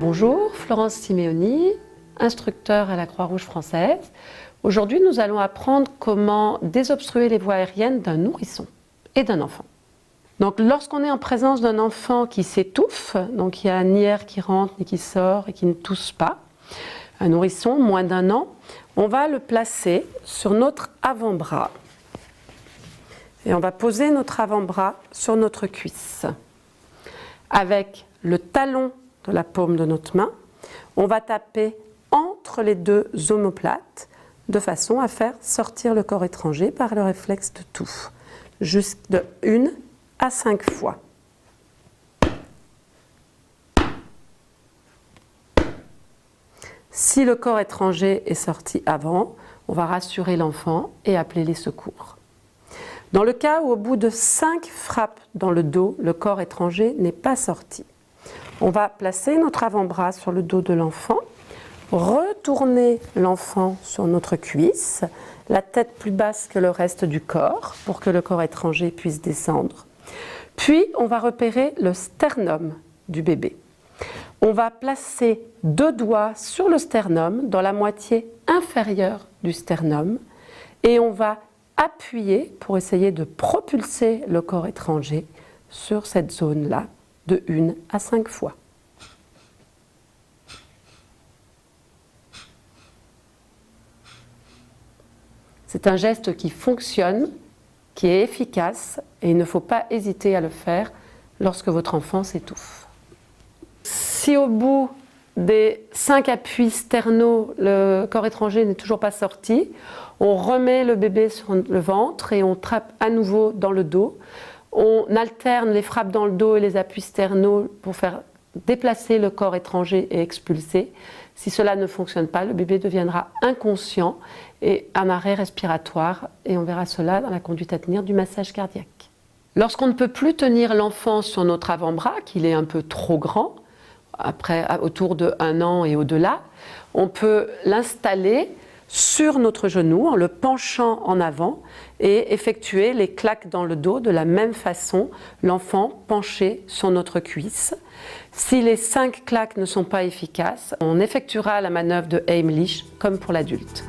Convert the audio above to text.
Bonjour, Florence Simeoni, instructeur à la Croix-Rouge française. Aujourd'hui, nous allons apprendre comment désobstruer les voies aériennes d'un nourrisson et d'un enfant. Donc, lorsqu'on est en présence d'un enfant qui s'étouffe, donc il n'y a ni air qui rentre ni qui sort et qui ne tousse pas, un nourrisson moins d'1 an, on va le placer sur notre avant-bras. Et on va poser notre avant-bras sur notre cuisse. Avec le talon de la paume de notre main, on va taper entre les deux omoplates de façon à faire sortir le corps étranger par le réflexe de touffe, jusqu'à de 1 à 5 fois. Si le corps étranger est sorti avant, on va rassurer l'enfant et appeler les secours. Dans le cas où au bout de 5 frappes dans le dos, le corps étranger n'est pas sorti, on va placer notre avant-bras sur le dos de l'enfant, retourner l'enfant sur notre cuisse, la tête plus basse que le reste du corps pour que le corps étranger puisse descendre. Puis on va repérer le sternum du bébé. On va placer 2 doigts sur le sternum, dans la moitié inférieure du sternum, et on va appuyer pour essayer de propulser le corps étranger sur cette zone-là de 1 à 5 fois. C'est un geste qui fonctionne, qui est efficace et il ne faut pas hésiter à le faire lorsque votre enfant s'étouffe. Si au bout des 5 appuis sternaux, le corps étranger n'est toujours pas sorti, on remet le bébé sur le ventre et on trappe à nouveau dans le dos. On alterne les frappes dans le dos et les appuis sternaux pour faire déplacer le corps étranger et expulser. Si cela ne fonctionne pas, le bébé deviendra inconscient et en arrêt respiratoire, et on verra cela dans la conduite à tenir du massage cardiaque. Lorsqu'on ne peut plus tenir l'enfant sur notre avant-bras, qu'il est un peu trop grand, après autour de 1 an et au-delà, on peut l'installer sur notre genou en le penchant en avant et effectuer les claques dans le dos de la même façon, l'enfant penché sur notre cuisse. Si les 5 claques ne sont pas efficaces, on effectuera la manœuvre de Heimlich comme pour l'adulte.